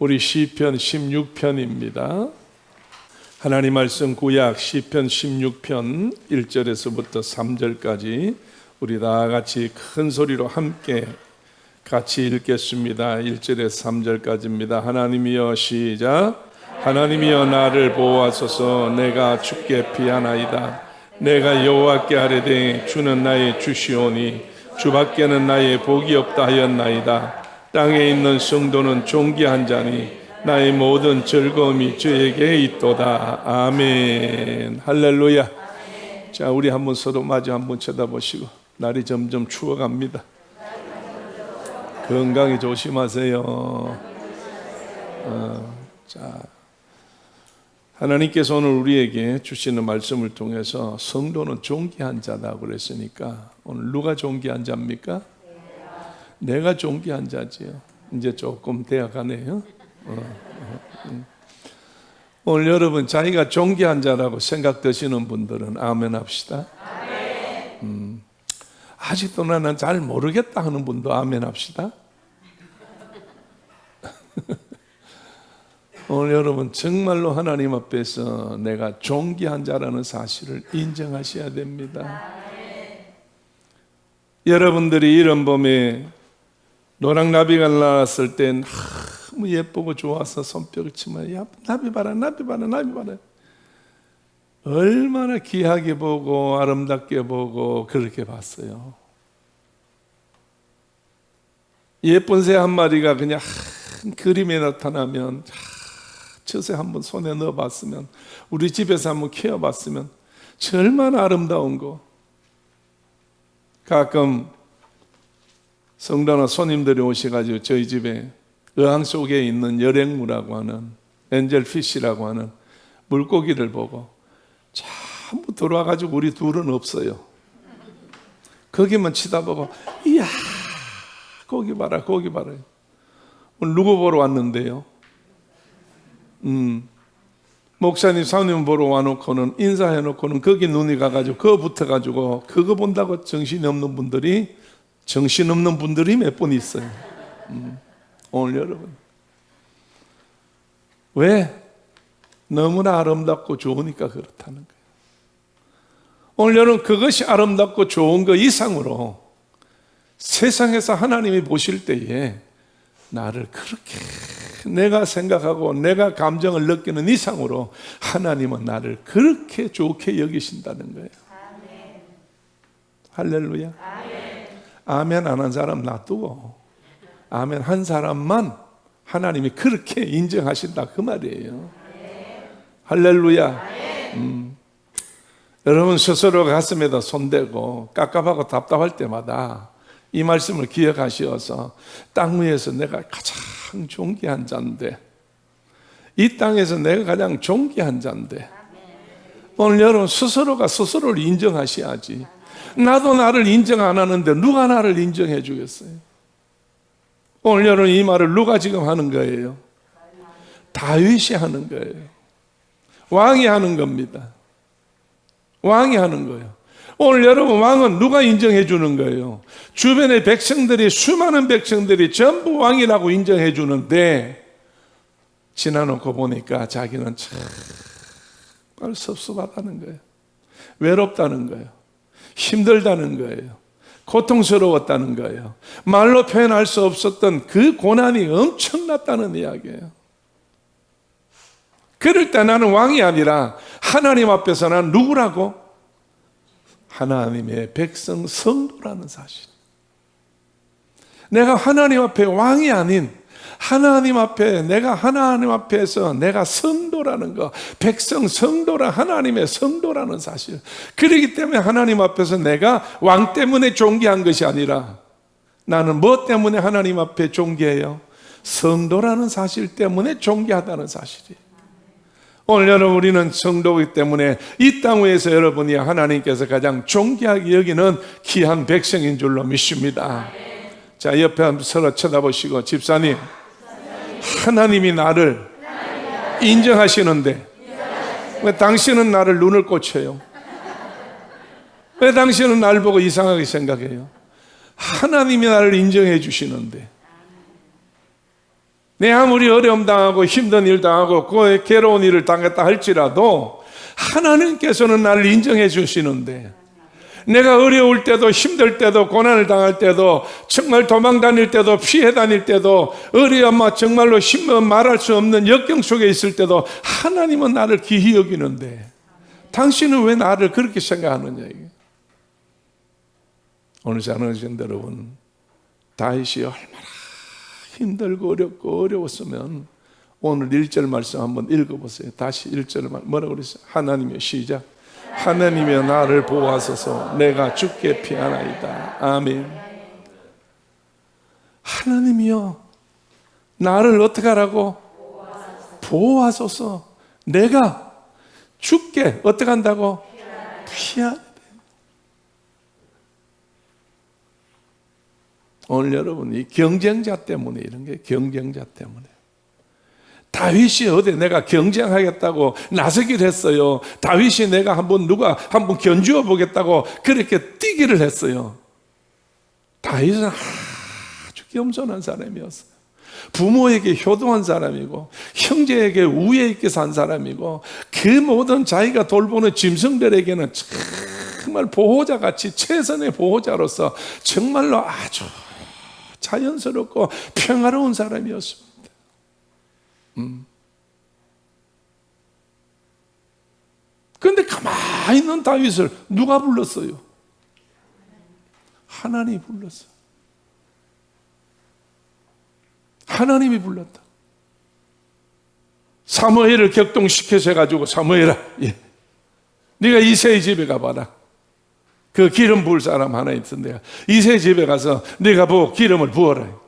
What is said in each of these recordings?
우리 시편 16편입니다. 하나님 말씀 구약 시편 16편 1절에서부터 3절까지 우리 다 같이 큰 소리로 함께 같이 읽겠습니다. 1절에서 3절까지입니다. 하나님이여 시작. 하나님이여 나를 보호하소서. 내가 주께 피하나이다. 내가 여호와께 아뢰되 주는 나의 주시오니 주밖에는 나의 복이 없다 하였나이다. 땅에 있는 성도는 존귀한 자니 나의 모든 즐거움이 주에게 있도다. 아멘. 할렐루야. 자, 우리 한번 서로 마주 한번 쳐다보시고, 날이 점점 추워갑니다. 건강히 조심하세요. 자, 하나님께서 오늘 우리에게 주시는 말씀을 통해서 성도는 존귀한 자다 그랬으니까 오늘 누가 존귀한 자입니까? 내가 존귀한 자지요. 이제 조금 되어가네요. 오늘 여러분 자기가 존귀한 자라고 생각되시는 분들은 아멘 합시다. 아직도 나는 잘 모르겠다 하는 분도 아멘 합시다. 오늘 여러분 정말로 하나님 앞에서 내가 존귀한 자라는 사실을 인정하셔야 됩니다. 여러분들이 이런 봄에 노랑나비가 날았을 땐 너무 예쁘고 좋아서 손뼉을 치면 야, 나비 봐라 나비 봐라 나비 봐라. 얼마나 귀하게 보고 아름답게 보고 그렇게 봤어요. 예쁜 새 한 마리가 그냥 한 그림에 나타나면 저 새 한번 손에 넣어봤으면, 우리 집에서 한번 키워봤으면 저 얼마나 아름다운 거. 가끔 성도나 손님들이 오셔가지고 저희 집에 어항 속에 있는 열앵무라고 하는 엔젤피쉬라고 하는 물고기를 보고 전부 들어와가지고 우리 둘은 없어요. 거기만 치다보고 이야 고기 봐라 고기 봐라. 오늘 누구 보러 왔는데요? 목사님 사모님 보러 와놓고는 인사해놓고는 거기 눈이 가가지고 그거 붙어가지고 그거 본다고 정신이 없는 분들이 몇 분 있어요. 오늘 여러분 왜? 너무나 아름답고 좋으니까 그렇다는 거예요. 오늘 여러분 그것이 아름답고 좋은 것 이상으로 세상에서 하나님이 보실 때에 나를 그렇게 내가 생각하고 내가 감정을 느끼는 이상으로 하나님은 나를 그렇게 좋게 여기신다는 거예요. 아멘. 할렐루야. 아멘. 아멘 안 한 사람 놔두고 아멘 한 사람만 하나님이 그렇게 인정하신다 그 말이에요. 할렐루야. 여러분 스스로 가슴에다 손대고 깝깝하고 답답할 때마다 이 말씀을 기억하셔서 땅 위에서 내가 가장 존귀한 자인데, 이 땅에서 내가 가장 존귀한 자인데, 오늘 여러분 스스로가 스스로를 인정하셔야지. 나도 나를 인정 안 하는데 누가 나를 인정해 주겠어요? 오늘 여러분 이 말을 누가 지금 하는 거예요? 다윗이 하는 거예요. 왕이 하는 겁니다. 왕이 하는 거예요. 오늘 여러분 왕은 누가 인정해 주는 거예요? 주변의 백성들이, 수많은 백성들이 전부 왕이라고 인정해 주는데 지나놓고 보니까 자기는 정말 섭섭하다는 거예요. 외롭다는 거예요. 힘들다는 거예요. 고통스러웠다는 거예요. 말로 표현할 수 없었던 그 고난이 엄청났다는 이야기예요. 그럴 때 나는 왕이 아니라 하나님 앞에서 난 누구라고? 하나님의 백성 성도라는 사실. 내가 하나님 앞에 왕이 아닌 하나님 앞에 내가 하나님 앞에서 내가 성도라는 거, 백성 성도라 하나님의 성도라는 사실. 그렇기 때문에 하나님 앞에서 내가 왕 때문에 존귀한 것이 아니라 나는 뭐 때문에 하나님 앞에 존귀해요? 성도라는 사실 때문에 존귀하다는 사실이에요. 오늘 여러분 우리는 성도이기 때문에 이 땅 위에서 여러분이 하나님께서 가장 존귀하게 여기는 귀한 백성인 줄로 믿습니다. 자, 옆에 한번 서로 쳐다보시고, 집사님 하나님이 나를 인정하시는데 왜 당신은 나를 눈을 꽂혀요? 왜 당신은 나를 보고 이상하게 생각해요? 하나님이 나를 인정해 주시는데 내 아무리 어려움 당하고 힘든 일 당하고 그 괴로운 일을 당했다 할지라도 하나님께서는 나를 인정해 주시는데, 내가 어려울 때도 힘들 때도 고난을 당할 때도 정말 도망 다닐 때도 피해 다닐 때도 어려움과 정말로 말할 수 없는 역경 속에 있을 때도 하나님은 나를 귀히 여기는데 당신은 왜 나를 그렇게 생각하느냐. 오늘 자녀신 여러분, 다윗이 얼마나 힘들고 어렵고 어려웠으면 오늘 1절 말씀 한번 읽어보세요. 다시 1절 뭐라고 그랬어요? 하나님의 시작. 하나님이여 나를 보호하소서. 내가 죽게 피하나이다. 아멘. 하나님이여 나를 어떻게 하라고? 보호하소서. 내가 죽게 어떻게 한다고? 피하나이다. 오늘 여러분, 이 경쟁자 때문에 이런 게 경쟁자 때문에. 다윗이 어디 내가 경쟁하겠다고 나서기를 했어요. 다윗이 내가 누가 한번 견주어 보겠다고 그렇게 뛰기를 했어요. 다윗은 아주 겸손한 사람이었어요. 부모에게 효도한 사람이고 형제에게 우애 있게 산 사람이고 그 모든 자기가 돌보는 짐승들에게는 정말 보호자같이 최선의 보호자로서 정말로 아주 자연스럽고 평화로운 사람이었습니다. 그런데 가만히 있는 다윗을 누가 불렀어요? 하나님이 불렀어요. 하나님이 불렀다. 사무엘을 격동시켜서 해가지고, 사무엘아, 네가 이새의 집에 가봐라. 그 기름 부을 사람 하나 있던데 이새의 집에 가서 네가 기름을 부어라.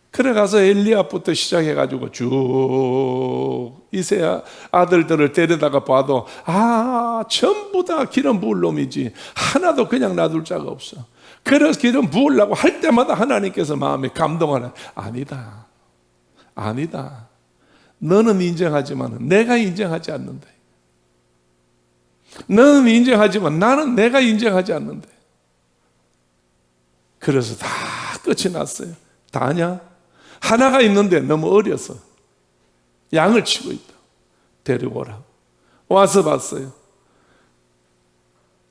그래 가서 엘리압부터 시작해가지고 쭉 이새 아들들을 데려다가 봐도 전부 다 기름 부을 놈이지 하나도 그냥 놔둘 자가 없어. 그래서 기름 부으려고 할 때마다 하나님께서 마음에 감동하는, 아니다, 너는 인정하지만 내가 인정하지 않는다. 너는 인정하지만 나는 내가 인정하지 않는다. 그래서 다 끝이 났어요. 다냐? 하나가 있는데 너무 어려서 양을 치고 있다. 데리고 오라. 와서 봤어요.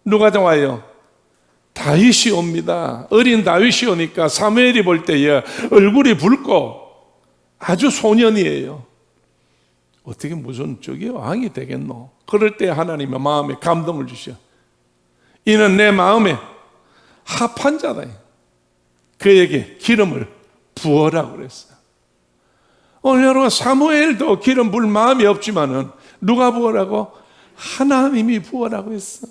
누가 와요? 다윗이 옵니다. 어린 다윗이 오니까 사무엘이 볼 때에 얼굴이 붉고 아주 소년이에요. 어떻게 무슨 왕이 되겠노? 그럴 때 하나님의 마음에 감동을 주셔. 이는 내 마음에 합한 자다. 그에게 기름을 부어라고 그랬어요. 오늘 여러분, 사무엘도 기름 부을 마음이 없지만은 누가 부어라고? 하나님이 부어라고 했어.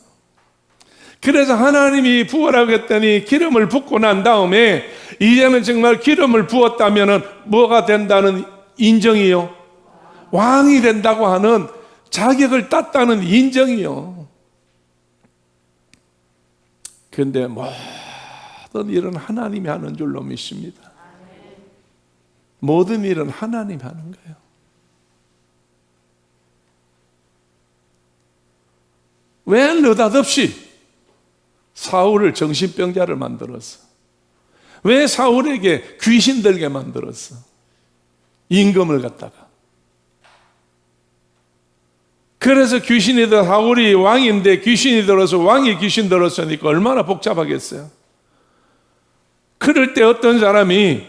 그래서 하나님이 부어라고 했더니 기름을 붓고 난 다음에 이제는 정말 기름을 부었다면은 뭐가 된다는 인정이요? 왕이 된다고 하는 자격을 땄다는 인정이요. 그런데 모든 일은 하나님이 하는 줄로 믿습니다. 모든 일은 하나님이 하는 거예요. 왜 느닷없이 사울을 정신병자를 만들었어? 왜 사울에게 귀신 들게 만들었어? 임금을 갖다가. 그래서 귀신이 들어, 사울이 왕인데 귀신이 들어서 왕이 귀신 들었으니까 얼마나 복잡하겠어요. 그럴 때 어떤 사람이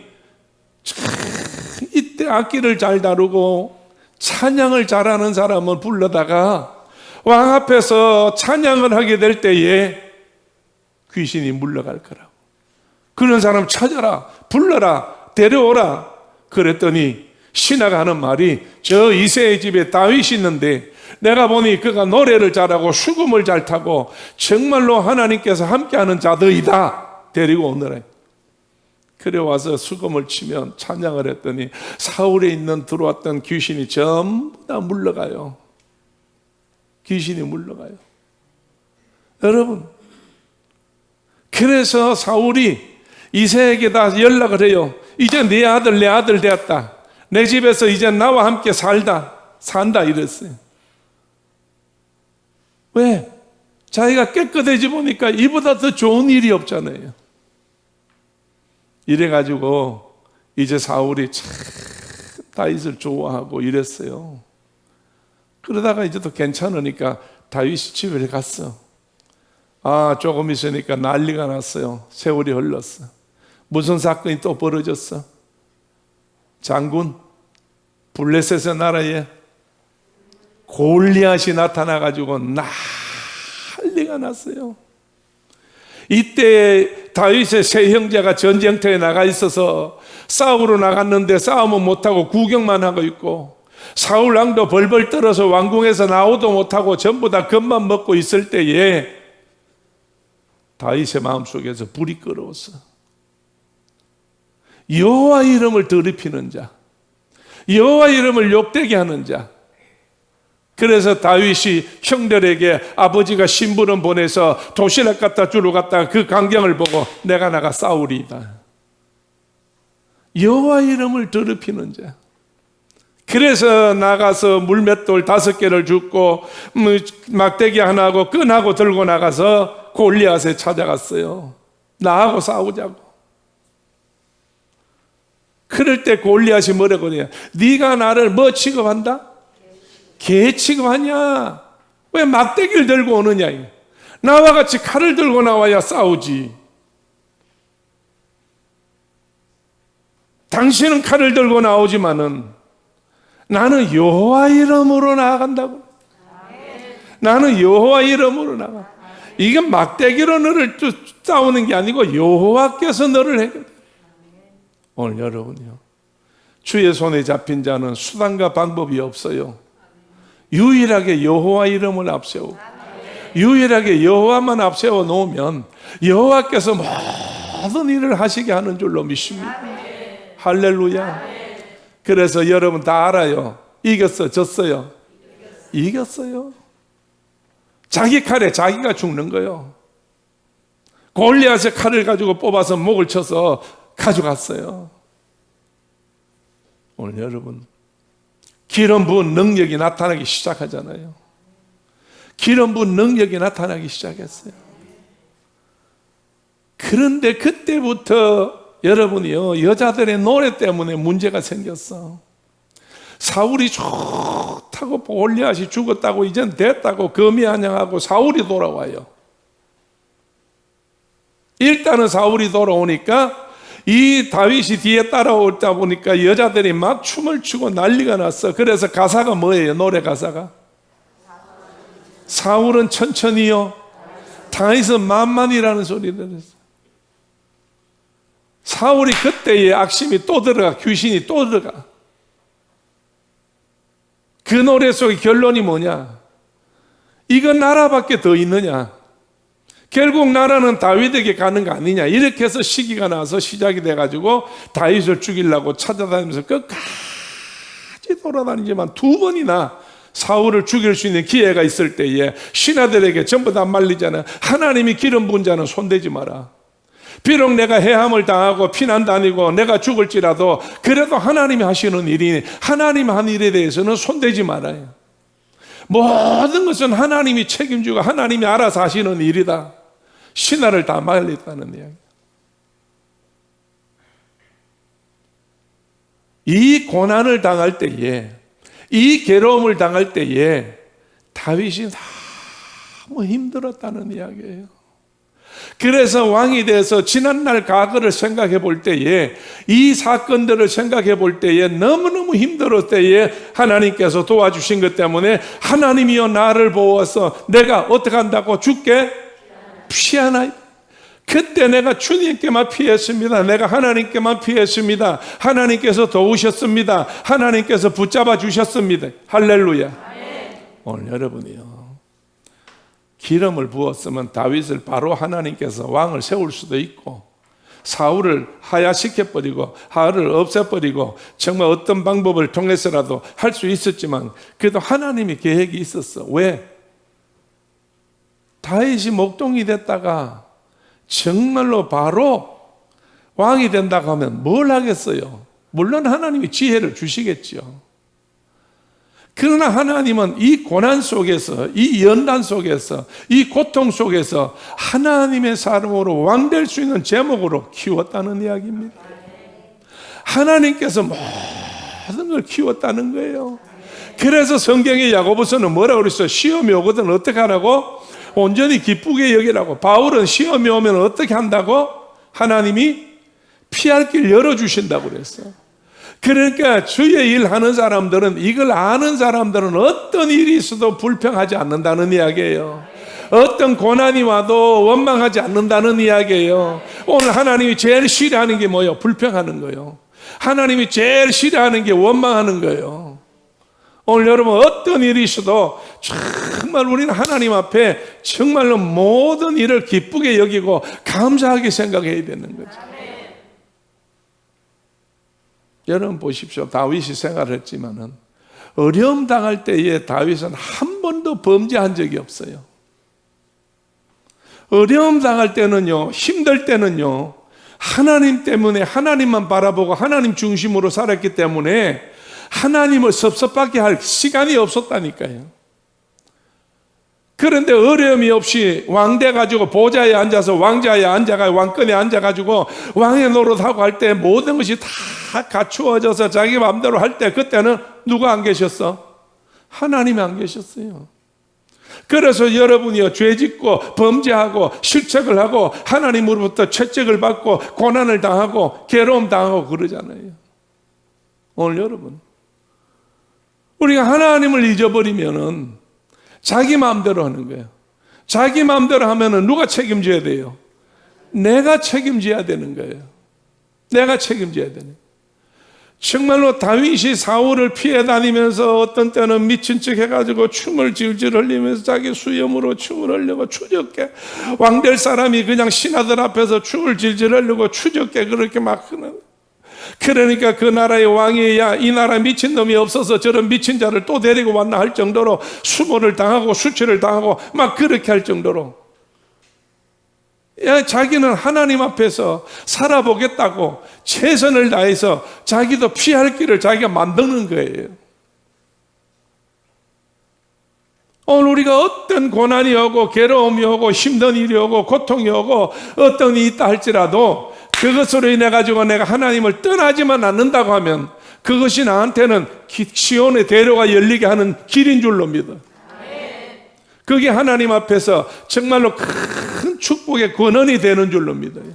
이때 악기를 잘 다루고 찬양을 잘하는 사람을 불러다가 왕 앞에서 찬양을 하게 될 때에 귀신이 물러갈 거라고. 그런 사람 찾아라, 불러라, 데려오라. 그랬더니 신하가 하는 말이, 저 이새의 집에 다윗이 있는데 내가 보니 그가 노래를 잘하고 수금을 잘 타고 정말로 하나님께서 함께하는 자들이다. 데리고 오너라. 그래 와서 수금을 치면 찬양을 했더니 사울에 들어왔던 귀신이 전부 다 물러가요. 귀신이 물러가요. 여러분, 그래서 사울이 이새에게 다 연락을 해요. 이제 내 아들 되었다. 내 집에서 이제 나와 함께 산다 이랬어요. 왜? 자기가 깨끗해지 보니까 이보다 더 좋은 일이 없잖아요. 이래가지고 이제 사울이 참 다윗을 좋아하고 이랬어요. 그러다가 이제 또 괜찮으니까 다윗이 집에 갔어. 조금 있으니까 난리가 났어요. 세월이 흘렀어. 무슨 사건이 또 벌어졌어? 장군, 블레셋의 나라에 골리앗이 나타나가지고 난리가 났어요. 이때 다윗의 세 형제가 전쟁터에 나가 있어서 싸우러 나갔는데 싸움은 못하고 구경만 하고 있고, 사울 왕도 벌벌 떨어서 왕궁에서 나오도 못하고 전부 다 겁만 먹고 있을 때에 다윗의 마음속에서 불이 끓어왔어. 여호와 이름을 더럽히는 자, 여호와 이름을 욕되게 하는 자. 그래서 다윗이 형들에게 아버지가 심부름 보내서 도시락 갖다 주러 갔다가 그 광경을 보고 내가 나가 싸우리이다. 여호와 이름을 더럽히는 자. 그래서 나가서 물맷돌 5개를 줍고 막대기 하나하고 끈하고 들고 나가서 골리앗에 찾아갔어요. 나하고 싸우자고. 그럴 때 골리앗이 뭐라고 그래요? 네가 나를 뭐 취급한다? 개 취급하냐? 왜 막대기를 들고 오느냐? 나와 같이 칼을 들고 나와야 싸우지. 당신은 칼을 들고 나오지만은 나는 여호와 이름으로 나아간다고. 나는 여호와 이름으로 나가. 이게 막대기로 너를 싸우는 게 아니고 여호와께서 너를 해결해. 오늘 여러분요, 주의 손에 잡힌 자는 수단과 방법이 없어요. 유일하게 여호와 이름을 앞세우고 유일하게 여호와만 앞세워 놓으면 여호와께서 모든 일을 하시게 하는 줄로 믿습니다. 할렐루야. 그래서 여러분 다 알아요. 이겼어, 졌어요? 이겼어요. 자기 칼에 자기가 죽는 거예요. 골리앗의 칼을 가지고 뽑아서 목을 쳐서 가져갔어요. 오늘 여러분, 기름 부은 능력이 나타나기 시작하잖아요. 기름 부은 능력이 나타나기 시작했어요. 그런데 그때부터 여러분이요, 여자들의 노래 때문에 문제가 생겼어. 사울이 좋다고 골리앗이 죽었다고 이젠 됐다고 거미안양하고 사울이 돌아와요. 일단은 사울이 돌아오니까 이 다윗이 뒤에 따라오다 보니까 여자들이 막 춤을 추고 난리가 났어. 그래서 가사가 뭐예요? 노래 가사가 사울은 천천히요, 다윗은 만만이라는 소리 들었어. 사울이 그때의 악심이 또 들어가, 귀신이 또 들어가. 그 노래 속의 결론이 뭐냐? 이거 나라밖에 더 있느냐? 결국 나라는 다윗에게 가는 거 아니냐? 이렇게 해서 시기가 나서 시작이 돼가지고 다윗을 죽이려고 찾아다니면서 끝까지 돌아다니지만 2번이나 사울을 죽일 수 있는 기회가 있을 때에 신하들에게 전부 다 말리잖아요. 하나님이 기름 부은 자는 손대지 마라. 비록 내가 해함을 당하고 피난 다니고 내가 죽을지라도 그래도 하나님이 하시는 일이니 하나님 한 일에 대해서는 손대지 말아요. 모든 것은 하나님이 책임지고 하나님이 알아서 하시는 일이다. 신하를 다 말렸다는 이야기. 이 고난을 당할 때에, 이 괴로움을 당할 때에 다윗이 너무 힘들었다는 이야기예요. 그래서 왕이 돼서 지난날 과거를 생각해 볼 때에, 이 사건들을 생각해 볼 때에 너무너무 힘들었을 때에 하나님께서 도와주신 것 때문에 하나님이여 나를 보아서 내가 어떻게 한다고? 죽게 피하나이다. 그때 내가 주님께만 피했습니다. 내가 하나님께만 피했습니다. 하나님께서 도우셨습니다. 하나님께서 붙잡아 주셨습니다. 할렐루야. 오늘 여러분이요, 기름을 부었으면 다윗을 바로 하나님께서 왕을 세울 수도 있고, 사울을 하야시켜버리고 하를 없애버리고 정말 어떤 방법을 통해서라도 할 수 있었지만 그래도 하나님의 계획이 있었어. 왜? 다윗이 목동이 됐다가 정말로 바로 왕이 된다고 하면 뭘 하겠어요? 물론 하나님이 지혜를 주시겠죠. 그러나 하나님은 이 고난 속에서, 이 연단 속에서, 이 고통 속에서 하나님의 사람으로 왕될 수 있는 제목으로 키웠다는 이야기입니다. 하나님께서 모든 성을 키웠다는 거예요. 그래서 성경의 야고보서는 뭐라고 그랬어요? 시험이 오거든 어떻게 하라고? 온전히 기쁘게 여기라고. 바울은 시험이 오면 어떻게 한다고? 하나님이 피할 길 열어주신다고 그랬어요. 그러니까 주의 일 하는 사람들은, 이걸 아는 사람들은 어떤 일이 있어도 불평하지 않는다는 이야기예요. 어떤 고난이 와도 원망하지 않는다는 이야기예요. 오늘 하나님이 제일 싫어하는 게 뭐예요? 불평하는 거예요. 하나님이 제일 싫어하는 게 원망하는 거예요. 오늘 여러분 어떤 일이 있어도 정말 우리는 하나님 앞에 정말로 모든 일을 기쁘게 여기고 감사하게 생각해야 되는 거죠. 여러분 보십시오. 다윗이 생활했지만은 어려움 당할 때에 다윗은 한 번도 범죄한 적이 없어요. 어려움 당할 때는요, 힘들 때는요, 하나님 때문에 하나님만 바라보고 하나님 중심으로 살았기 때문에 하나님을 섭섭하게 할 시간이 없었다니까요. 그런데 어려움이 없이 왕돼 가지고 보좌에 앉아서 왕자에 앉아가 왕권에 앉아 가지고 왕의 노릇하고 할 때 모든 것이 다 갖추어져서 자기 마음대로 할 때 그때는 누가 안 계셨어? 하나님이 안 계셨어요. 그래서 여러분이요 죄짓고 범죄하고 실책을 하고 하나님으로부터 채찍을 받고 고난을 당하고 괴로움 당하고 그러잖아요. 오늘 여러분 우리가 하나님을 잊어버리면은 자기 마음대로 하는 거예요. 자기 마음대로 하면은 누가 책임져야 돼요? 내가 책임져야 되는 거예요. 내가 책임져야 되는 거예요. 정말로 다윗이 사울을 피해 다니면서 어떤 때는 미친 척 해가지고 춤을 질질 흘리면서 자기 수염으로 춤을 흘리고 추적게 왕될 사람이 그냥 신하들 앞에서 춤을 질질 흘리고 추적게 그렇게 막 하는. 그러니까 그 나라의 왕이 야 이 나라 미친놈이 없어서 저런 미친 자를 또 데리고 왔나 할 정도로 수모를 당하고 수치를 당하고 막 그렇게 할 정도로 야 자기는 하나님 앞에서 살아보겠다고 최선을 다해서 자기도 피할 길을 자기가 만드는 거예요. 오늘 우리가 어떤 고난이 오고 괴로움이 오고 힘든 일이 오고 고통이 오고 어떤 일이 있다 할지라도 그것으로 인해 가지고 내가 하나님을 떠나지만 않는다고 하면 그것이 나한테는 시온의 대로가 열리게 하는 길인 줄로 믿어. 그게 하나님 앞에서 정말로 큰 축복의 권한이 되는 줄로 믿어요.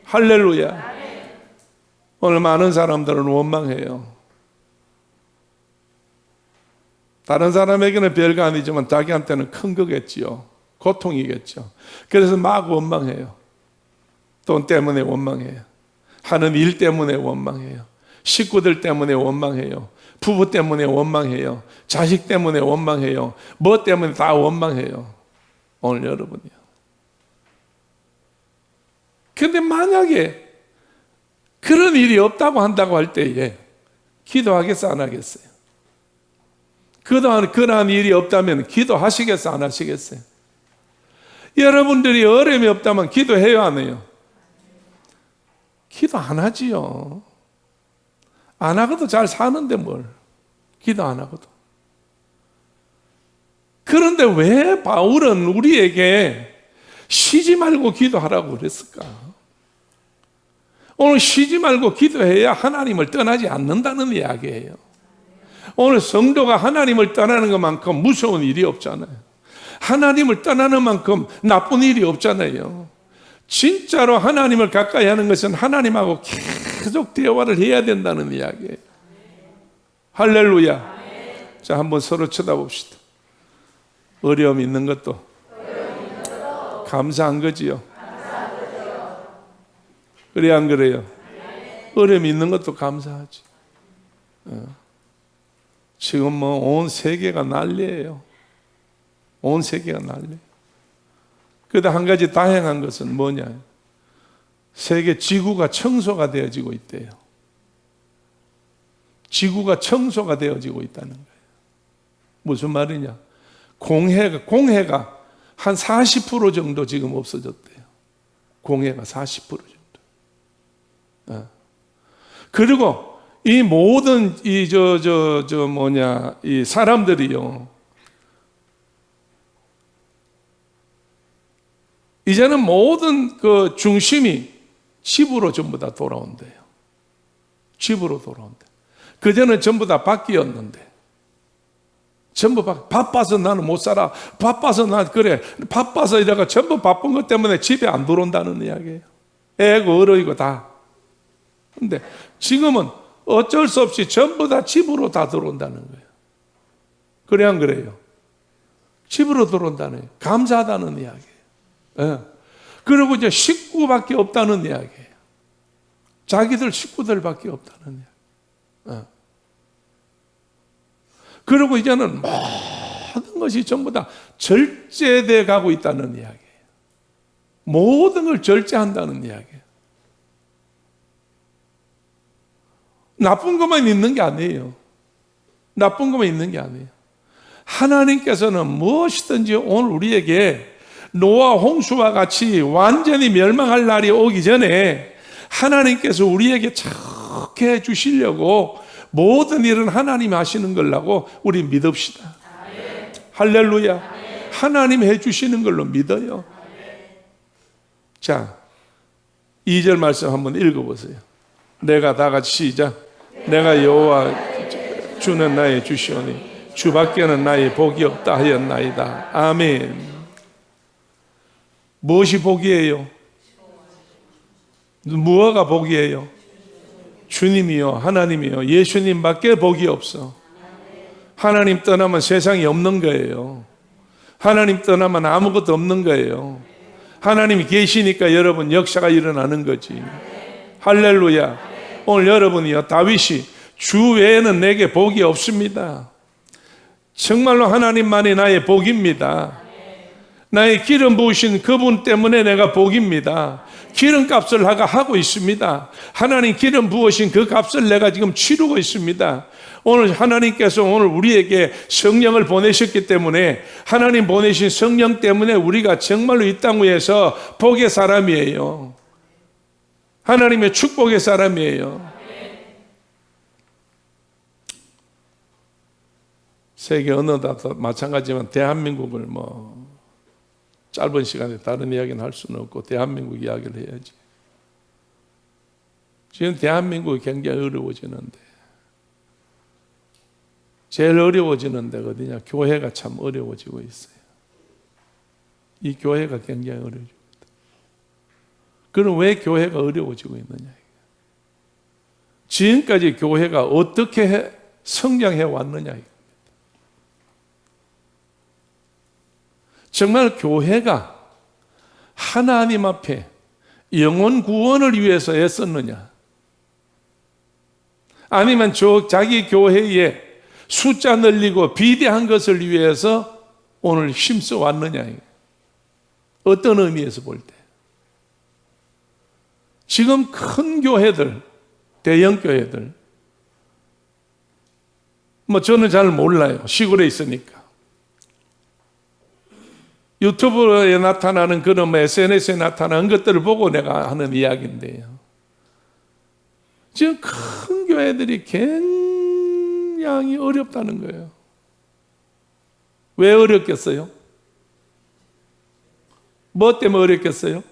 할렐루야. 오늘 많은 사람들은 원망해요. 다른 사람에게는 별거 아니지만 자기한테는 큰 거겠지요. 고통이겠죠. 그래서 막 원망해요. 돈 때문에 원망해요. 하는 일 때문에 원망해요. 식구들 때문에 원망해요. 부부 때문에 원망해요. 자식 때문에 원망해요. 뭐 때문에 다 원망해요. 오늘 여러분이요. 근데 만약에 그런 일이 없다고 한다고 할 때에 기도하겠어 안 하겠어요? 그동안 그러한 일이 없다면 기도하시겠어 안 하시겠어요? 여러분들이 어려움이 없다면 기도해요 안 해요? 기도 안 하지요. 안 하고도 잘 사는데 뭘 기도 안 하고도. 그런데 왜 바울은 우리에게 쉬지 말고 기도하라고 그랬을까? 오늘 쉬지 말고 기도해야 하나님을 떠나지 않는다는 이야기예요. 오늘 성도가 하나님을 떠나는 것만큼 무서운 일이 없잖아요. 하나님을 떠나는 만큼 나쁜 일이 없잖아요. 진짜로 하나님을 가까이 하는 것은 하나님하고 계속 대화를 해야 된다는 이야기예요. 할렐루야. 자, 한번 서로 쳐다봅시다. 어려움 있는 것도 감사한 거지요. 그래 안 그래요? 어려움 있는 것도 감사하지. 지금 뭐 온 세계가 난리예요. 온 세계가 난리. 그런데 한 가지 다행한 것은 뭐냐? 세계 지구가 청소가 되어지고 있대요. 지구가 청소가 되어지고 있다는 거예요. 무슨 말이냐? 공해가 한 40% 정도 지금 없어졌대요. 공해가 40% 정도. 그리고 이 모든 이 사람들이요. 이제는 모든 그 중심이 집으로 전부 다 돌아온대요. 집으로 돌아온대. 그전에 전부 다 밖이었는데. 전부 바빠서 나는 못 살아. 바빠서 그래. 바빠서 이래가 전부 바쁜 것 때문에 집에 안 들어온다는 이야기예요. 애고 어르이고 다. 근데 지금은 어쩔 수 없이 전부 다 집으로 다 들어온다는 거예요. 그래 안 그래요? 집으로 들어온다는 거예요. 감사하다는 이야기예요. 예. 그리고 이제 식구밖에 없다는 이야기예요. 자기들 식구들밖에 없다는 이야기. 예. 그리고 이제는 모든 것이 전부 다 절제돼 가고 있다는 이야기예요. 모든 걸 절제한다는 이야기예요. 나쁜 것만 있는 게 아니에요. 나쁜 것만 있는 게 아니에요. 하나님께서는 무엇이든지 오늘 우리에게 노아 홍수와 같이 완전히 멸망할 날이 오기 전에 하나님께서 우리에게 좋게 해 주시려고 모든 일은 하나님이 하시는 걸라고 우리 믿읍시다. 아멘. 할렐루야. 아멘. 하나님 해 주시는 걸로 믿어요. 아멘. 자, 2절 말씀 한번 읽어보세요. 내가 다 같이 시작. 내가 여호와 주는 나의 주시오니 주밖에는 나의 복이 없다 하였나이다. 아멘. 무엇이 복이에요? 무엇가 복이에요? 주님이요, 하나님이요, 예수님밖에 복이 없어. 하나님 떠나면 세상이 없는 거예요. 하나님 떠나면 아무것도 없는 거예요. 하나님이 계시니까 여러분 역사가 일어나는 거지. 할렐루야. 오늘 여러분이요, 다윗이 주 외에는 내게 복이 없습니다. 정말로 하나님만이 나의 복입니다. 나의 기름 부으신 그분 때문에 내가 복입니다. 기름값을 내가 하고 있습니다. 하나님 기름 부으신 그 값을 내가 지금 치르고 있습니다. 오늘 하나님께서 오늘 우리에게 성령을 보내셨기 때문에 하나님 보내신 성령 때문에 우리가 정말로 이 땅 위에서 복의 사람이에요. 하나님의 축복의 사람이에요. 세계 어느 나라도 마찬가지지만 대한민국을 짧은 시간에 다른 이야기는 할 수는 없고 대한민국 이야기를 해야지. 지금 대한민국이 굉장히 어려워지는데 제일 어려워지는 데가 어디냐? 교회가 참 어려워지고 있어요. 이 교회가 굉장히 어려워지고 있다. 그럼 왜 교회가 어려워지고 있느냐? 지금까지 교회가 어떻게 성장해 왔느냐? 정말 교회가 하나님 앞에 영혼 구원을 위해서 애썼느냐? 아니면 자기 교회에 숫자 늘리고 비대한 것을 위해서 오늘 힘써 왔느냐? 어떤 의미에서 볼 때? 지금 큰 교회들, 대형 교회들, 저는 잘 몰라요. 시골에 있으니까. 유튜브에 나타나는 그런 SNS에 나타나는 것들을 보고 내가 하는 이야기인데요. 지금 큰 교회들이 굉장히 어렵다는 거예요. 왜 어렵겠어요? 뭐 때문에 어렵겠어요?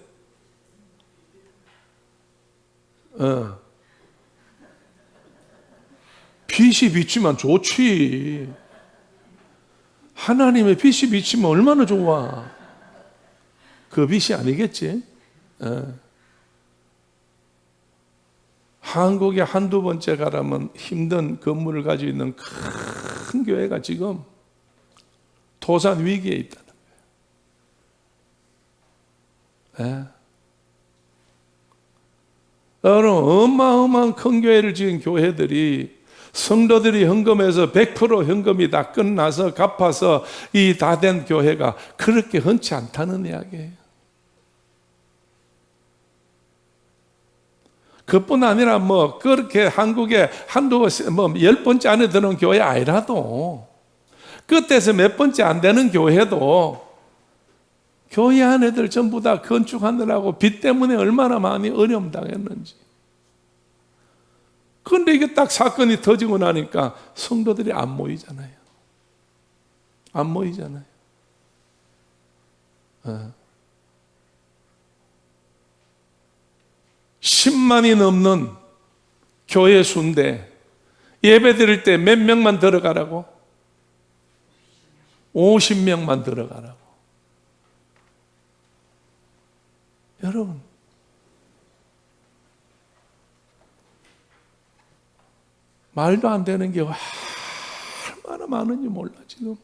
빛이 비치면 좋지. 하나님의 빛이 비치면 얼마나 좋아. 그 빛이 아니겠지? 한국에 한두 번째 가라면 힘든 건물을 가지고 있는 큰 교회가 지금 도산 위기에 있다는 거예요. 어마어마한 큰 교회를 지은 교회들이 성도들이 헌금해서 100% 현금이 다 끝나서 갚아서 이 다 된 교회가 그렇게 흔치 않다는 이야기예요. 그뿐 아니라 그렇게 한국에 한두 10번째 안에 드는 교회 아니라도 끝에서 몇 번째 안 되는 교회도 교회 안에들 전부 다 건축하느라고 빚 때문에 얼마나 많이 어려움 당했는지. 그런데 이게 딱 사건이 터지고 나니까 성도들이 안 모이잖아요. 안 모이잖아요. 10만이 넘는 교회 수인데 예배 드릴 때 몇 명만 들어가라고? 50명만 들어가라고. 여러분, 말도 안 되는 게 얼마나 많은지 몰라 지금.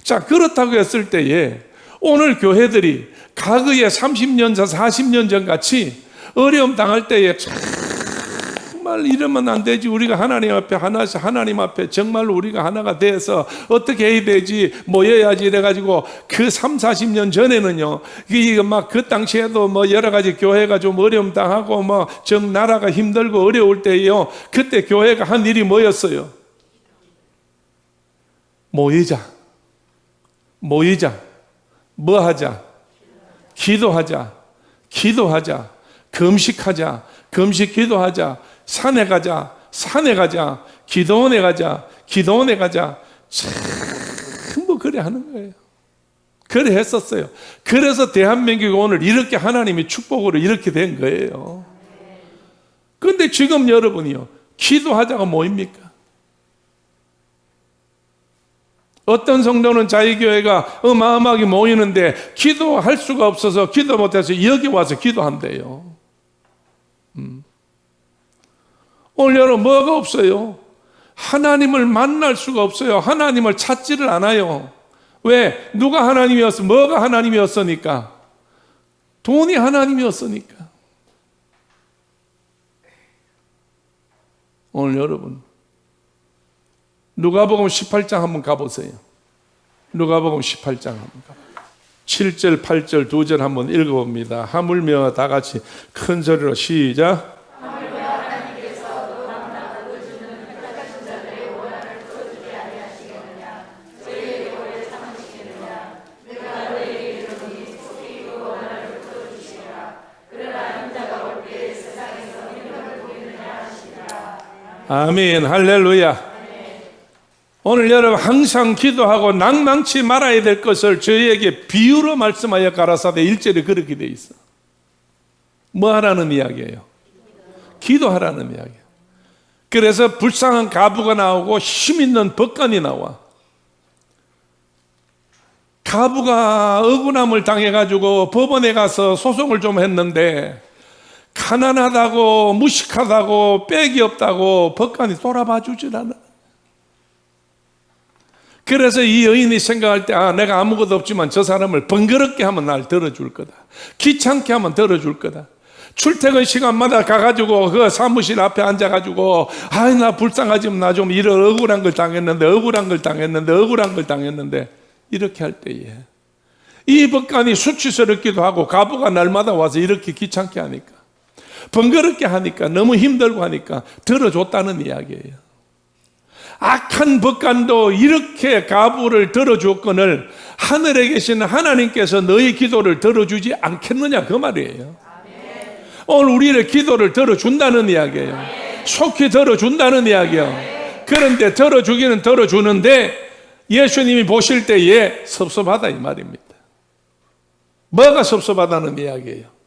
자, 그렇다고 했을 때에 오늘 교회들이 과거에 30년 전, 40년 전 같이 어려움 당할 때에 정말 이러면 안 되지. 우리가 하나님 앞에 하나씩, 하나님 앞에 정말로 우리가 하나가 돼서 어떻게 해야 되지, 모여야지 이래가지고 그 3, 40년 전에는요, 이게 막 그 당시에도 뭐 여러 가지 교회가 좀 어려움 당하고 뭐 정 나라가 힘들고 어려울 때요, 그때 교회가 한 일이 뭐였어요? 모이자. 뭐 하자? 기도하자. 금식하자. 금식 기도하자. 산에 가자. 기도원에 가자. 전부 그래 하는 거예요. 그래 했었어요. 그래서 대한민국이 오늘 이렇게 하나님의 축복으로 이렇게 된 거예요. 그런데 지금 여러분이요, 기도하자가 뭐입니까? 어떤 성도는 자기 교회가 어마어마하게 모이는데 기도할 수가 없어서 기도 못해서 여기 와서 기도한대요. 오늘 여러분 뭐가 없어요? 하나님을 만날 수가 없어요. 하나님을 찾지를 않아요. 왜? 누가 하나님이었어? 뭐가 하나님이었으니까? 돈이 하나님이었으니까. 오늘 여러분, 누가복음 18장 한번 가보세요. 누가복음 18장 한번 가보세요. 7절, 8절, 2절 한번 읽어봅니다. 하물며 다 같이 큰 소리로 시작. 아멘, 할렐루야. 오늘 여러분 항상 기도하고 낭망치 말아야 될 것을 저희에게 비유로 말씀하여 가라사대 1절에 그렇게 돼 있어. 뭐 하라는 이야기예요? 기도하라는 이야기예요. 그래서 불쌍한 가부가 나오고 힘 있는 법관이 나와. 가부가 억울함을 당해가지고 법원에 가서 소송을 좀 했는데 가난하다고, 무식하다고, 빽이 없다고 법관이 돌아봐 주질 않아. 그래서 이 여인이 생각할 때, 내가 아무것도 없지만 저 사람을 번거롭게 하면 날 들어줄 거다. 귀찮게 하면 들어줄 거다. 출퇴근 시간마다 가가지고 그 사무실 앞에 앉아가지고, 나 불쌍하지만 나 좀 이런 억울한 걸 당했는데, 이렇게 할 때에 이 법관이 수치스럽기도 하고 가부가 날마다 와서 이렇게 귀찮게 하니까, 번거롭게 하니까, 너무 힘들고 하니까 들어줬다는 이야기예요. 악한 법관도 이렇게 가부를 들어줬거늘 하늘에 계시는 하나님께서 너희 기도를 들어주지 않겠느냐 그 말이에요. 오늘 우리의 기도를 들어준다는 이야기예요. 속히 들어준다는 이야기예요. 그런데 들어주기는 들어주는데 예수님이 보실 때에 섭섭하다 이 말입니다. 뭐가 섭섭하다는 이야기예요?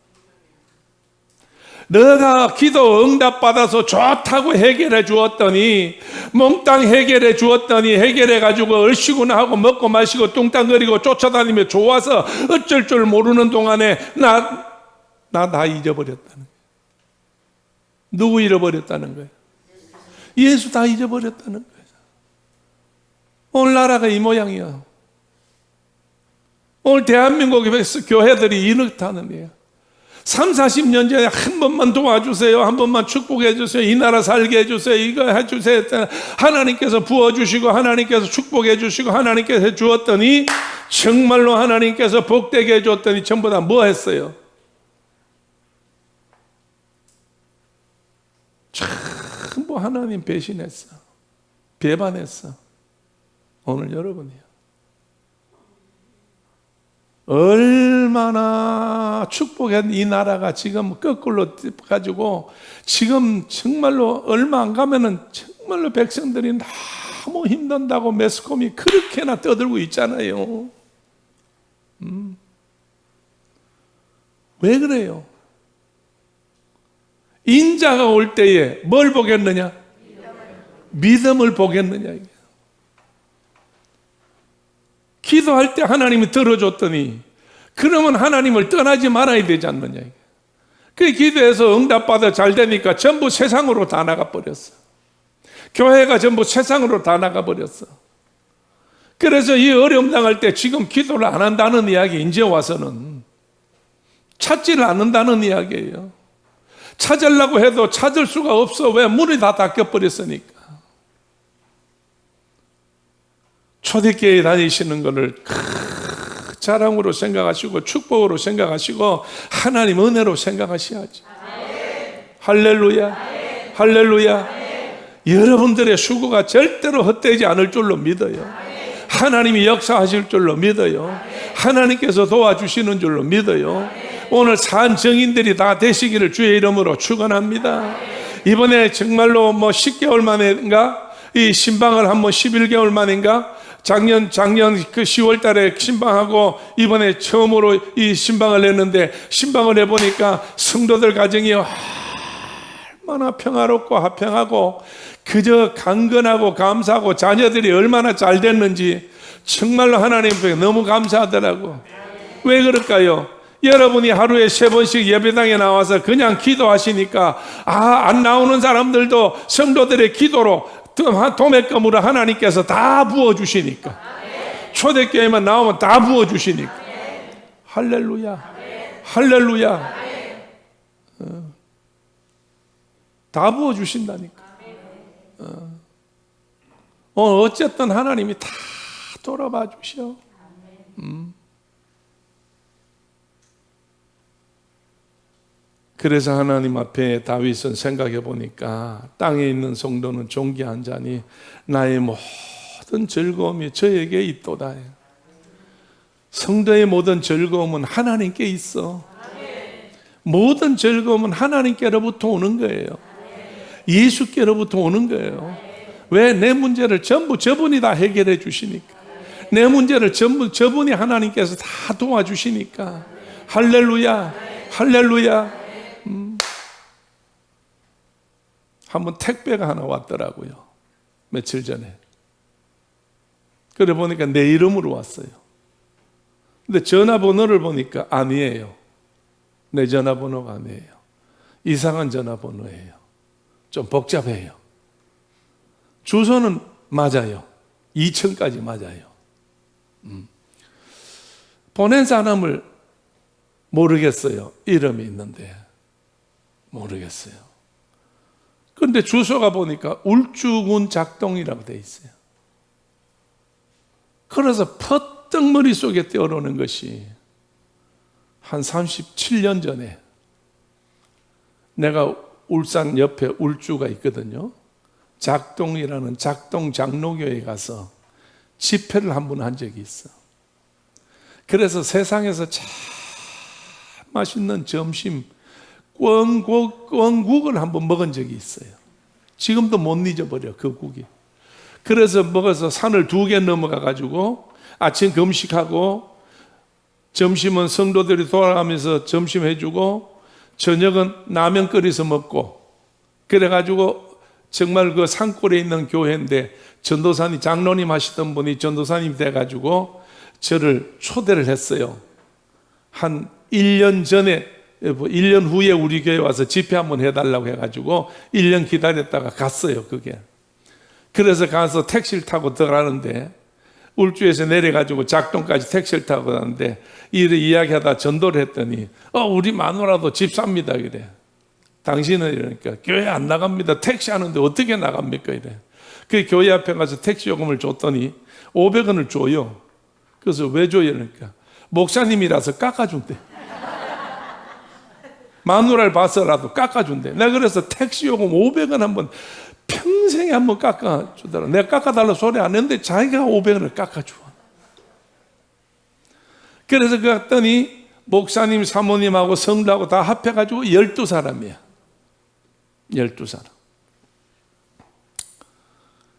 너가 기도 응답받아서 좋다고 해결해 주었더니, 몽땅 해결해 주었더니, 해결해 가지고 얼씨구나 하고 먹고 마시고 뚱땅거리고 쫓아다니며 좋아서 어쩔 줄 모르는 동안에 나 다 잊어버렸다는 거예요. 누구 잃어버렸다는 거예요? 예수 다 잊어버렸다는 거예요. 오늘 나라가 이 모양이야. 오늘 대한민국 교회들이 이렇다는 거예요. 3, 40년 전에 한 번만 도와주세요. 한 번만 축복해 주세요. 이 나라 살게 해주세요. 이거 해주세요. 하나님께서 부어주시고 하나님께서 축복해 주시고 하나님께서 해주었더니, 정말로 하나님께서 복되게 해줬더니 전부 다 뭐 했어요? 전부 하나님 배신했어. 배반했어. 오늘 여러분이요, 얼마나 축복한 이 나라가 지금 거꾸로 가지고 지금 정말로 얼마 안 가면은 정말로 백성들이 너무 힘든다고 매스컴이 그렇게나 떠들고 있잖아요. 왜 그래요? 인자가 올 때에 뭘 보겠느냐? 믿음을 보겠느냐. 기도할 때 하나님이 들어줬더니 그러면 하나님을 떠나지 말아야 되지 않느냐. 그 기도해서 응답받아 잘 되니까 전부 세상으로 다 나가버렸어. 교회가 전부 세상으로 다 나가버렸어. 그래서 이 어려움 당할 때 지금 기도를 안 한다는 이야기, 이제 와서는 찾지를 않는다는 이야기예요. 찾으려고 해도 찾을 수가 없어. 왜? 문이 다 닫혀버렸으니까. 초대교회 다니시는 것을 자랑으로 생각하시고 축복으로 생각하시고 하나님 은혜로 생각하셔야지. 할렐루야. 할렐루야. 여러분들의 수고가 절대로 헛되지 않을 줄로 믿어요. 하나님이 역사하실 줄로 믿어요. 하나님께서 도와주시는 줄로 믿어요. 오늘 산 정인들이 다 되시기를 주의 이름으로 축원합니다. 이번에 정말로 10개월 만인가 이 신방을 한번 11개월 만인가 작년 그 10월 달에 신방하고 이번에 처음으로 이 신방을 했는데, 신방을 해보니까 성도들 가정이 얼마나 평화롭고 화평하고 그저 강건하고 감사하고 자녀들이 얼마나 잘 됐는지 정말로 하나님께 너무 감사하더라고. 왜 그럴까요? 여러분이 하루에 3번씩 예배당에 나와서 그냥 기도하시니까 안 나오는 사람들도 성도들의 기도로 도매금으로 하나님께서 다 부어주시니까, 초대교회만 나오면 다 부어주시니까. 할렐루야. 할렐루야. 다 부어주신다니까. 어쨌든 하나님이 다 돌아봐 주셔. 그래서 하나님 앞에 다윗은 생각해 보니까 땅에 있는 성도는 존귀한 자니 나의 모든 즐거움이 저에게 있도다. 성도의 모든 즐거움은 하나님께 있어. 모든 즐거움은 하나님께로부터 오는 거예요. 예수께로부터 오는 거예요. 왜? 내 문제를 전부 저분이 다 해결해 주시니까. 내 문제를 전부 저분이 하나님께서 다 도와주시니까. 할렐루야. 할렐루야. 한번 택배가 하나 왔더라고요. 며칠 전에. 그래 보니까 내 이름으로 왔어요. 근데 전화번호를 보니까 아니에요. 내 전화번호가 아니에요. 이상한 전화번호예요. 좀 복잡해요. 주소는 맞아요. 2층까지 맞아요. 보낸 사람을 모르겠어요. 이름이 있는데 모르겠어요. 그런데 주소가 보니까 울주군 작동이라고 돼 있어요. 그래서 퍼뜩 머릿속에 떠오르는 것이 한 37년 전에 내가 울산 옆에 울주가 있거든요. 작동이라는 작동 장로교회에 가서 집회를 한 번 한 적이 있어. 그래서 세상에서 참 맛있는 점심 꿩국을 한번 먹은 적이 있어요. 지금도 못 잊어버려 그 국이. 그래서 먹어서 산을 2개 넘어가 가지고 아침 금식하고 점심은 성도들이 돌아가면서 점심 해주고 저녁은 라면 끓여서 먹고, 그래가지고 정말 그 산골에 있는 교회인데 전도사님, 장로님 하시던 분이 전도사님이 돼가지고 저를 초대를 했어요. 한 1년 전에, 1년 후에 우리 교회 와서 집회 한번 해달라고 해가지고 1년 기다렸다가 갔어요, 그게. 그래서 가서 택시를 타고 들어가는데 울주에서 내려가지고 작동까지 택시를 타고 가는데 이래 이야기하다 전도를 했더니 우리 마누라도 집사입니다, 그래. 당신은 이러니까 교회 안 나갑니다. 택시 하는데 어떻게 나갑니까? 이래. 그 교회 앞에 가서 택시 요금을 줬더니 500원을 줘요. 그래서 왜 줘요? 그러니까 목사님이라서 깎아준대. 마누라를 봐서라도 깎아준대. 내가 그래서 택시 요금 500원 한번 평생에 한번 깎아주더라. 내가 깎아달라고 소리 안 했는데 자기가 500원을 깎아줘. 그래서 갔더니 목사님, 사모님하고 성도하고 다 합해가지고 12사람이야. 12사람.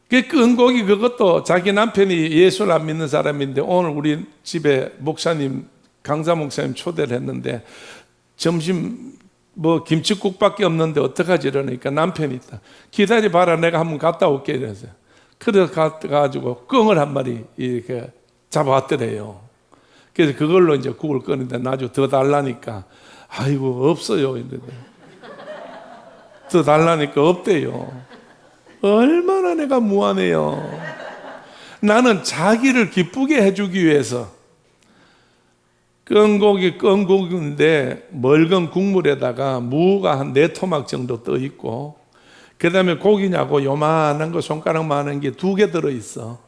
그 끈곡이 그것도 자기 남편이 예수를 안 믿는 사람인데 오늘 우리 집에 목사님, 강사 목사님 초대를 했는데 점심 뭐 김치국밖에 없는데 어떡하지 이러니까 남편이 있다. 기다려봐라 내가 한번 갔다 올게 이래서. 그래서 가가지고 꿩을 한 마리 이렇게 잡아왔더래요. 그래서 그걸로 이제 국을 끓는데 나중에 더 달라니까 아이고 없어요 이러더니 더 달라니까 없대요. 얼마나 내가 무안해요. 나는 자기를 기쁘게 해주기 위해서 꿩고기인데 묽은 국물에다가 무가 한 4토막 정도 떠 있고 그 다음에 고기냐고 요만한 거 손가락만한 게 2개 들어있어.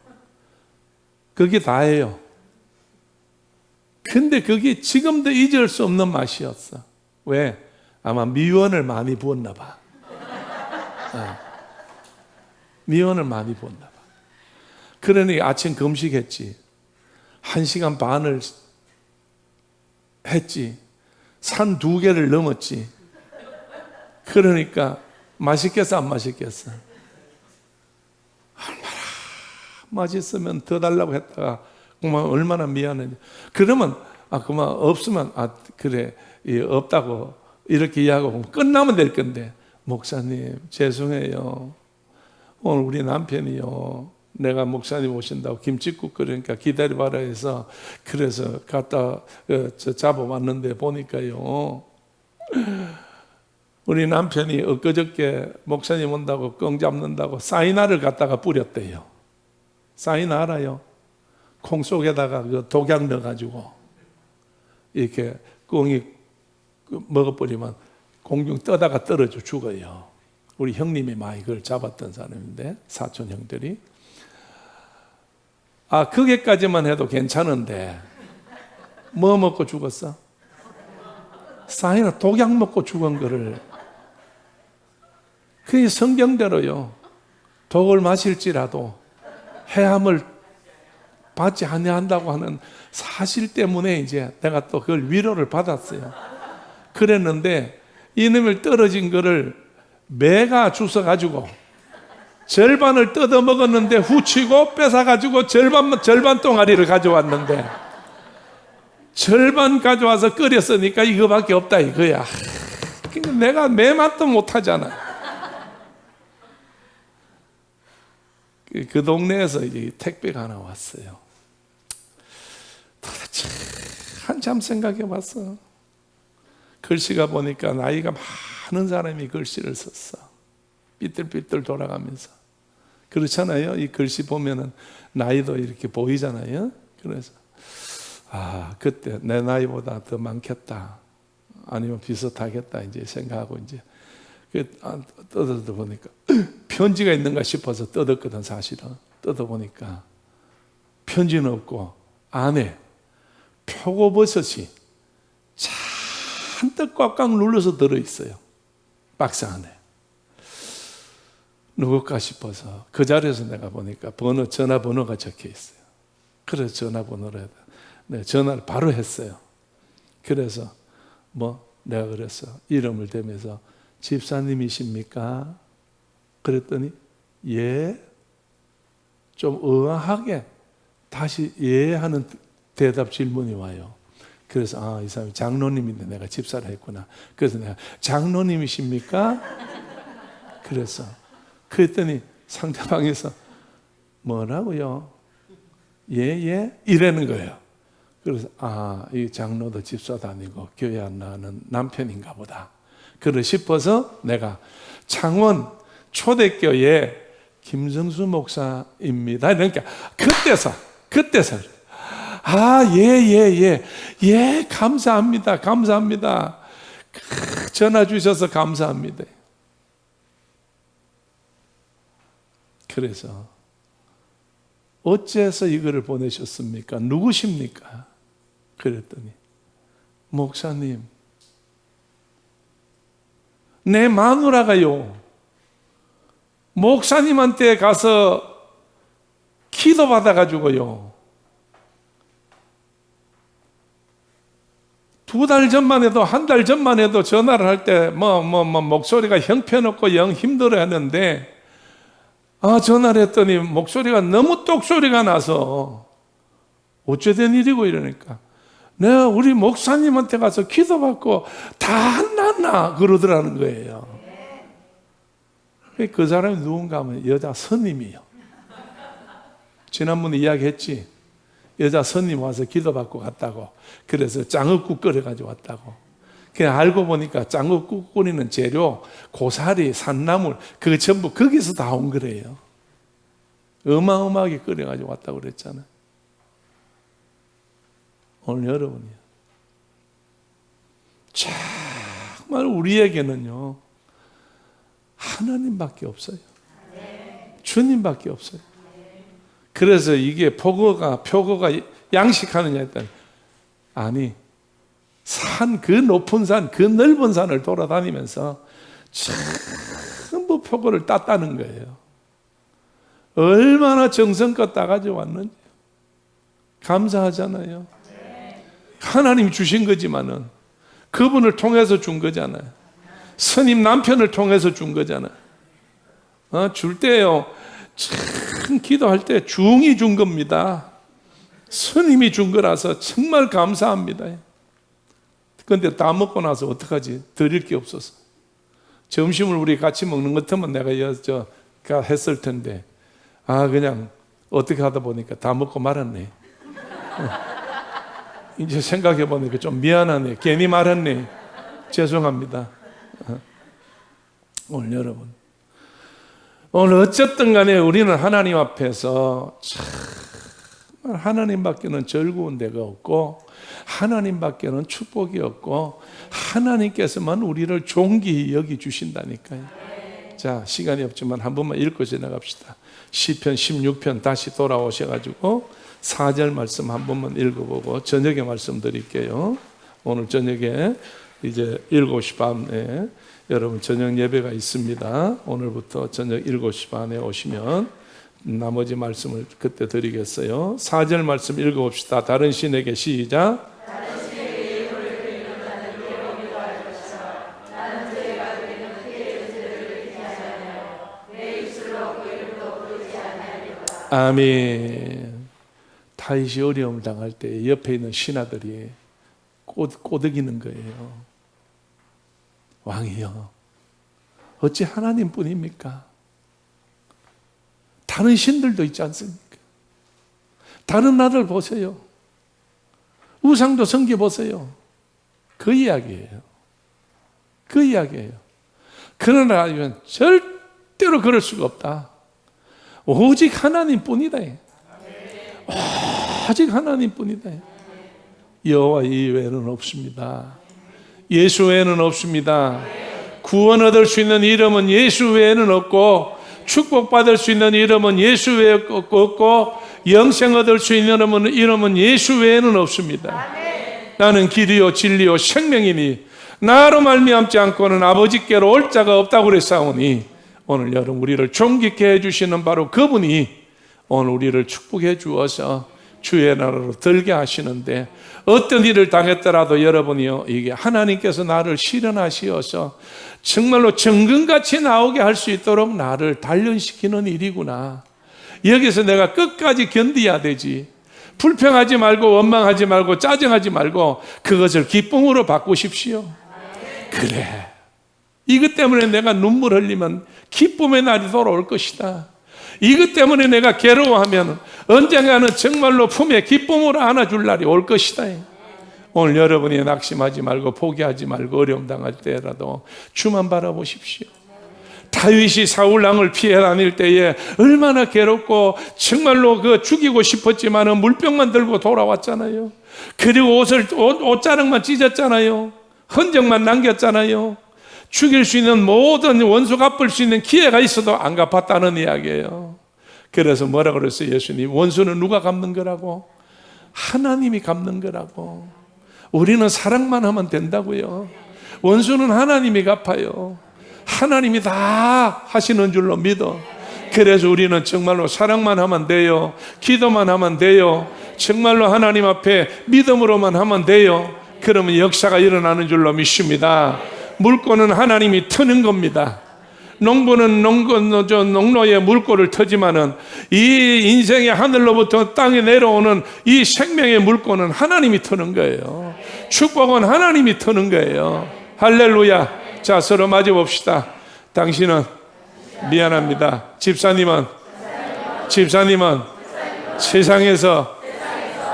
그게 다예요. 근데 그게 지금도 잊을 수 없는 맛이었어. 왜? 아마 미원을 많이 부었나 봐. 미원을 많이 부었나 봐. 그러니 아침 금식했지. 1시간 반을 했지. 산 2개를 넘었지. 그러니까 맛있겠어 안 맛있겠어? 얼마나 맛있으면 더 달라고 했다가 그만 얼마나 미안해. 그러면 그만 없으면 그래 없다고 이렇게 이야기하고 끝나면 될 건데 목사님 죄송해요. 오늘 우리 남편이요. 내가 목사님 오신다고 김치국 끓으니까 기다려봐라 해서 그래서 갖다 잡아왔는데 보니까요. 우리 남편이 엊그저께 목사님 온다고 꿩 잡는다고 사이나를 갖다가 뿌렸대요. 사이나 알아요? 콩 속에다가 그 독약 넣어가지고 이렇게 꿩이 먹어버리면 공중 떠다가 떨어져 죽어요. 우리 형님이 많이 그걸 잡았던 사람인데 사촌 형들이. 그게까지만 해도 괜찮은데 뭐 먹고 죽었어? 사이나 독약 먹고 죽은 거를. 그게 성경대로요. 독을 마실지라도 해함을 받지 아니한다고 하는 사실 때문에 이제 내가 또 그걸 위로를 받았어요. 그랬는데 이놈을 떨어진 거를 매가 주워가지고 절반을 뜯어 먹었는데 후치고 뺏어가지고 절반 동아리를 가져왔는데 절반 가져와서 끓였으니까 이거밖에 없다 이거야. 내가 매 맛도 못하잖아. 그 동네에서 이제 택배가 하나 왔어요. 도대체 한참 생각해봤어. 글씨가 보니까 나이가 많은 사람이 글씨를 썼어. 삐뚤삐뚤 돌아가면서. 그렇잖아요. 이 글씨 보면은 나이도 이렇게 보이잖아요. 그래서 그때 내 나이보다 더 많겠다. 아니면 비슷하겠다 이제 생각하고 이제 뜯어서 보니까 편지가 있는가 싶어서 뜯었거든. 사실은 뜯어보니까 편지는 없고 안에 표고버섯이 잔뜩 꽉꽉 눌러서 들어있어요. 박스 안에. 누굴까 싶어서 그 자리에서 내가 보니까 전화번호가 적혀 있어요. 그래서 전화번호를 전화를 바로 했어요. 그래서 내가 그랬어. 이름을 대면서 집사님이십니까? 그랬더니 예. 좀 의아하게 다시 예 하는 대답 질문이 와요. 그래서 이 사람이 장로님인데 내가 집사를 했구나. 그래서 내가 장로님이십니까? 그래서 그랬더니 상대방에서 뭐라고요? 예 이러는 거예요. 그래서 이 장로도 집사도 아니고 교회 안 나가는 남편인가 보다. 그러 싶어서 내가 창원 초대교회 김성수 목사입니다. 그러니까 그때서 예, 감사합니다. 전화 주셔서 감사합니다. 그래서 어째서 이거를 보내셨습니까? 누구십니까? 그랬더니 목사님, 내 마누라가요 목사님한테 가서 기도 받아가지고요 2달 전만 해도 1달 전만 해도 전화를 할 때 목소리가 형편없고 영 힘들어 했는데 전화를 했더니 목소리가 너무 똑소리가 나서 어찌된 일이고 이러니까 내가 우리 목사님한테 가서 기도받고 다 만났나 그러더라는 거예요. 그 사람이 누군가 하면 여자 스님이요. 지난번에 이야기했지. 여자 스님 와서 기도받고 갔다고. 그래서 장어국 끓여가지고 왔다고. 그냥 알고 보니까 장어국 끓이는 재료, 고사리, 산나물, 그거 전부 거기서 다 온 거래요. 어마어마하게 끓여가지고 왔다고 그랬잖아요. 오늘 여러분이요. 정말 우리에게는요, 하나님밖에 없어요. 주님밖에 없어요. 그래서 이게 표고가 양식하느냐 했더니, 아니, 그 높은 산, 그 넓은 산을 돌아다니면서 전부 표고를 땄다는 거예요. 얼마나 정성껏 따가지고 왔는지. 감사하잖아요. 하나님이 주신 거지만은 그분을 통해서 준 거잖아요. 스님 남편을 통해서 준 거잖아요. 줄 때요, 참 기도할 때 중이 준 겁니다. 스님이 준 거라서 정말 감사합니다. 그런데 다 먹고 나서 어떡하지? 드릴 게 없어서. 점심을 우리 같이 먹는 것 같으면 내가 했을 텐데, 그냥 어떻게 하다 보니까 다 먹고 말았네. 이제 생각해 보니까 좀 미안하네. 괜히 말했네. 죄송합니다. 오늘 여러분, 오늘 어쨌든 간에 우리는 하나님 앞에서 정말 하나님밖에는 즐거운 데가 없고, 하나님밖에는 축복이 없고, 하나님께서만 우리를 존귀히 여기주신다니까요. 자, 시간이 없지만 한 번만 읽고 지나갑시다. 시편 16편 다시 돌아오셔가지고 4절 말씀 한 번만 읽어보고 저녁에 말씀드릴게요. 오늘 저녁에 이제 7시 반에 여러분 저녁 예배가 있습니다. 오늘부터 저녁 7시 반에 오시면 나머지 말씀을 그때 드리겠어요. 4절 말씀 읽어봅시다. 다른 신에게 시작. 아멘. 다윗이 어려움을 당할 때 옆에 있는 신하들이 꼬드기는 거예요. 왕이여, 어찌 하나님뿐입니까? 다른 신들도 있지 않습니까? 다른 나라를 보세요. 우상도 섬겨보세요. 그 이야기예요. 그 이야기예요. 그러나 아니면 절대로 그럴 수가 없다. 오직 하나님뿐이다. 오직 하나님뿐이다. 여호와 이외에는 없습니다. 예수 외에는 없습니다. 구원 얻을 수 있는 이름은 예수 외에는 없고, 축복받을 수 있는 이름은 예수 외에 없고, 영생 얻을 수 있는 이름은 예수 외에는 없습니다. 나는 길이요 진리요 생명이니 나로 말미암지 않고는 아버지께로 올 자가 없다고 그랬사오니, 오늘 여러분 우리를 존귀케 해주시는 바로 그분이 오늘 우리를 축복해 주어서 주의 나라로 들게 하시는데, 어떤 일을 당했더라도 여러분이요, 이게 하나님께서 나를 실현하시어서 정말로 정금같이 나오게 할 수 있도록 나를 단련시키는 일이구나. 여기서 내가 끝까지 견뎌야 되지. 불평하지 말고 원망하지 말고 짜증하지 말고 그것을 기쁨으로 바꾸십시오. 그래, 이것 때문에 내가 눈물 흘리면 기쁨의 날이 돌아올 것이다. 이것 때문에 내가 괴로워하면 언젠가는 정말로 품에 기쁨으로 안아줄 날이 올 것이다. 오늘 여러분이 낙심하지 말고 포기하지 말고 어려움 당할 때라도 주만 바라보십시오. 다윗이 사울 왕을 피해 다닐 때에 얼마나 괴롭고 정말로 죽이고 싶었지만 물병만 들고 돌아왔잖아요. 그리고 옷자락만 찢었잖아요. 흔적만 남겼잖아요. 죽일 수 있는 모든 원수 갚을 수 있는 기회가 있어도 안 갚았다는 이야기예요. 그래서 뭐라 그랬어요? 예수님, 원수는 누가 갚는 거라고? 하나님이 갚는 거라고. 우리는 사랑만 하면 된다고요. 원수는 하나님이 갚아요. 하나님이 다 하시는 줄로 믿어. 그래서 우리는 정말로 사랑만 하면 돼요. 기도만 하면 돼요. 정말로 하나님 앞에 믿음으로만 하면 돼요. 그러면 역사가 일어나는 줄로 믿습니다. 물꼬는 하나님이 트는 겁니다. 농부는 농로에 물꼬를 트지만은 이 인생의 하늘로부터 땅에 내려오는 이 생명의 물꼬는 하나님이 트는 거예요. 축복은 하나님이 트는 거예요. 할렐루야. 자, 서로 맞아 봅시다. 당신은 미안합니다. 집사님은 세상에서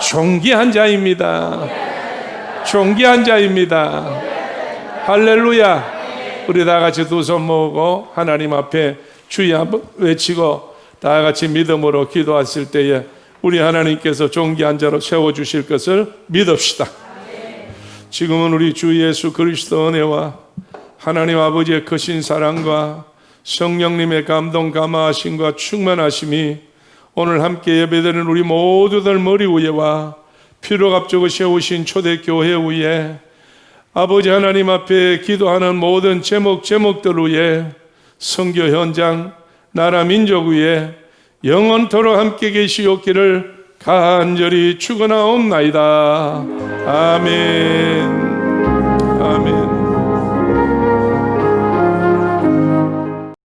존귀한 자입니다. 존귀한 자입니다. 할렐루야. 우리 다 같이 두 손 모으고 하나님 앞에 주여 한번 외치고 다 같이 믿음으로 기도했을 때에 우리 하나님께서 존귀한 자로 세워주실 것을 믿읍시다. 지금은 우리 주 예수 그리스도 은혜와 하나님 아버지의 크신 사랑과 성령님의 감동 감화하심과 충만하심이 오늘 함께 예배드리는 우리 모두들 머리 위에와 피로 값주고 세우신 초대교회 위에 아버지 하나님 앞에 기도하는 모든 제목들 위에 선교 현장 나라 민족 위에 영원토록 함께 계시옵기를 간절히 축원하옵나이다. 아멘.